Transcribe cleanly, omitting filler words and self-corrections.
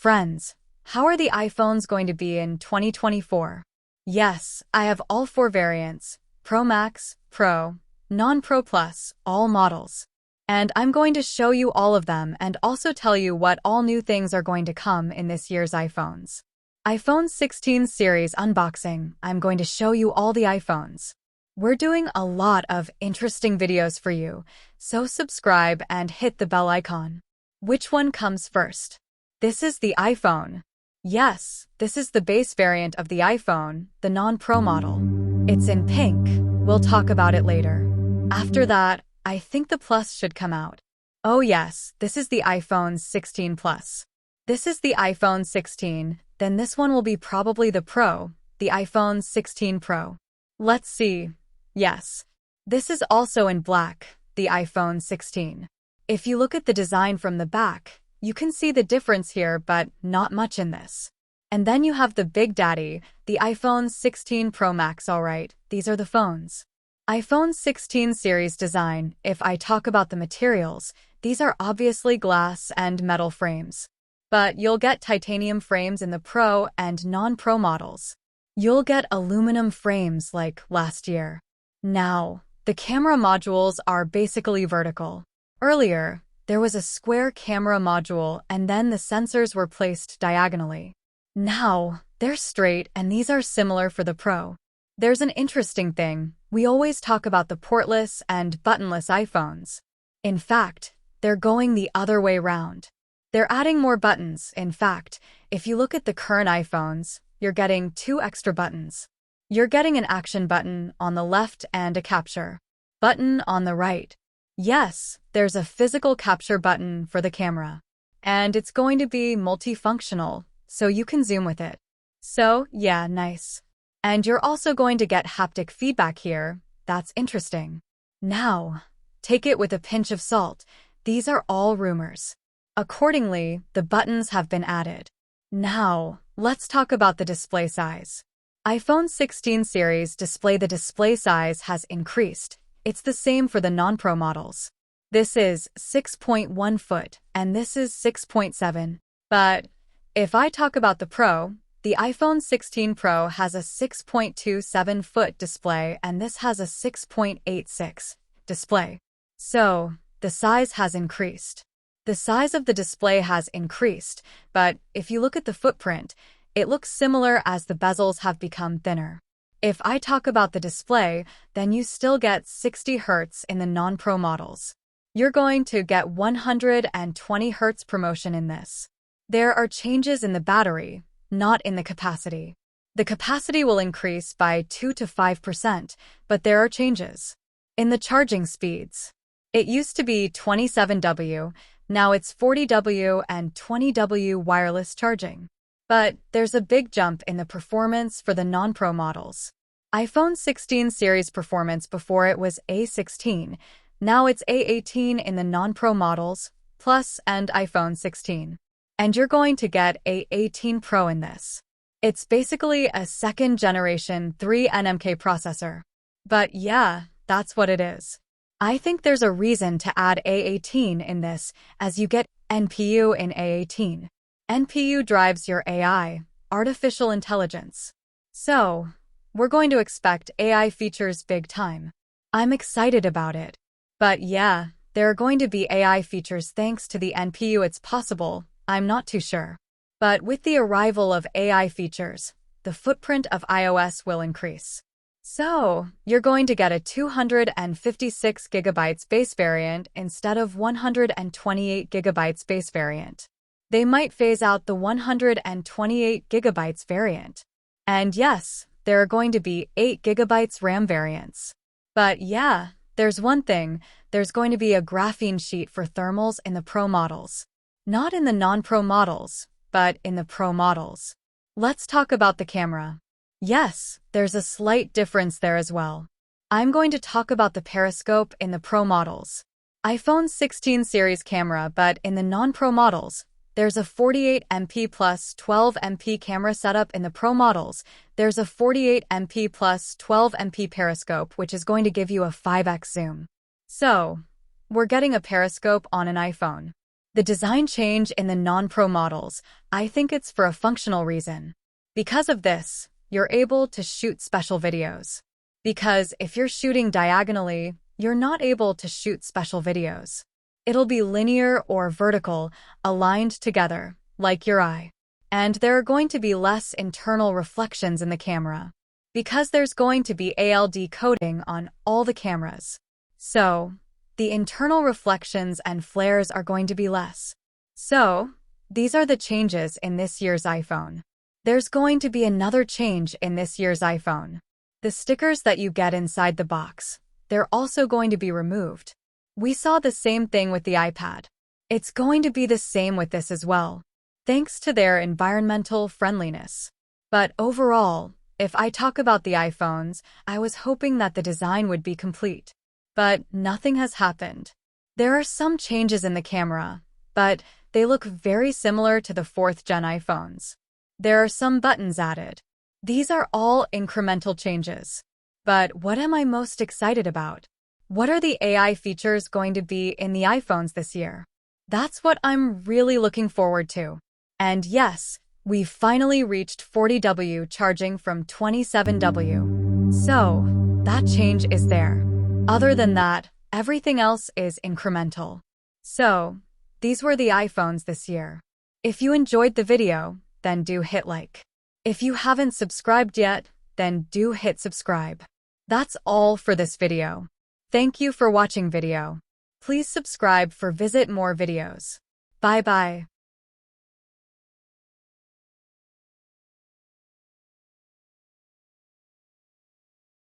Friends, how are the iPhones going to be in 2024? Yes, I have all four variants: Pro Max, Pro, Non-Pro Plus, all models. And I'm going to show you all of them and also tell you what all new things are going to come in this year's iPhones. iPhone 16 series unboxing. I'm going to show you all the iPhones. We're doing a lot of interesting videos for you, so subscribe and hit the bell icon. Which one comes first? This is the iPhone. Yes, this is the base variant of the iPhone, the non-Pro model. It's in pink. We'll talk about it later. After that, I think the Plus should come out. Oh yes, this is the iPhone 16 Plus. This is the iPhone 16, then this one will be probably the Pro, the iPhone 16 Pro. Let's see. Yes. This is also in black, the iPhone 16. If you look at the design from the back, you can see the difference here, but not much in this. And then you have the Big Daddy, the iPhone 16 Pro Max. Alright, these are the phones. iPhone 16 series design. If I talk about the materials, these are obviously glass and metal frames. But you'll get titanium frames in the Pro and non-Pro models. You'll get aluminum frames like last year. Now, the camera modules are basically vertical. Earlier, there was a square camera module and then the sensors were placed diagonally. Now, they're straight and these are similar for the Pro. There's an interesting thing. We always talk about the portless and buttonless iPhones. In fact, they're going the other way round. They're adding more buttons. In fact, if you look at the current iPhones, you're getting 2 extra buttons. You're getting an action button on the left and a capture button on the right. Yes, there's a physical capture button for the camera. And it's going to be multifunctional, so you can zoom with it. So, yeah, nice. And you're also going to get haptic feedback here. That's interesting. Now, take it with a pinch of salt. These are all rumors. Accordingly, the buttons have been added. Now, let's talk about the display size. iPhone 16 series display. The display size has increased. It's the same for the non-Pro models. This is 6.1 foot and this is 6.7. But if I talk about the Pro, the iPhone 16 Pro has a 6.27-foot display and this has a 6.86 display. So, the size has increased. The size of the display has increased, but if you look at the footprint, it looks similar as the bezels have become thinner. If I talk about the display, then you still get 60 Hz in the non-Pro models. You're going to get 120 Hz promotion in this. There are changes in the battery, not in the capacity. The capacity will increase by 2 to 5%, but there are changes. In the charging speeds, it used to be 27W, now it's 40W and 20W wireless charging. But there's a big jump in the performance for the non-Pro models. iPhone 16 series performance before it was A16, now it's A18 in the non-Pro models, Plus and iPhone 16. And you're going to get A18 Pro in this. It's basically a second-generation 3 nmk processor. But yeah, that's what it is. I think there's a reason to add A18 in this, as you get NPU in A18. NPU drives your AI, artificial intelligence. So, we're going to expect AI features big time. I'm excited about it. But yeah, there are going to be AI features thanks to the NPU. It's possible. I'm not too sure. But with the arrival of AI features, the footprint of iOS will increase. So, you're going to get a 256 GB base variant instead of 128 GB base variant. They might phase out the 128 GB variant. And yes, there are going to be 8 GB RAM variants. But yeah, there's one thing, there's going to be a graphene sheet for thermals in the Pro models. Not in the non-Pro models, but in the Pro models. Let's talk about the camera. Yes, there's a slight difference there as well. I'm going to talk about the periscope in the Pro models. iPhone 16 series camera, but in the non-Pro models, there's a 48MP plus 12MP camera setup. In the Pro models, there's a 48MP plus 12MP periscope, which is going to give you a 5x zoom. So, we're getting a periscope on an iPhone. The design change in the non-Pro models, I think it's for a functional reason. Because of this, you're able to shoot special videos. Because if you're shooting diagonally, you're not able to shoot special videos. It'll be linear or vertical, aligned together, like your eye. And there are going to be less internal reflections in the camera, because there's going to be ALD coating on all the cameras. So, the internal reflections and flares are going to be less. So, these are the changes in this year's iPhone. There's going to be another change in this year's iPhone. The stickers that you get inside the box, they're also going to be removed. We saw the same thing with the iPad. It's going to be the same with this as well, thanks to their environmental friendliness. But overall, if I talk about the iPhones, I was hoping that the design would be complete. But nothing has happened. There are some changes in the camera, but they look very similar to the 4th gen iPhones. There are some buttons added. These are all incremental changes. But what am I most excited about? What are the AI features going to be in the iPhones this year? That's what I'm really looking forward to. And yes, we've finally reached 40W charging from 27W. So, that change is there. Other than that, everything else is incremental. So, these were the iPhones this year. If you enjoyed the video, then do hit like. If you haven't subscribed yet, then do hit subscribe. That's all for this video. Thank you for watching video. Please subscribe for visit more videos. Bye bye.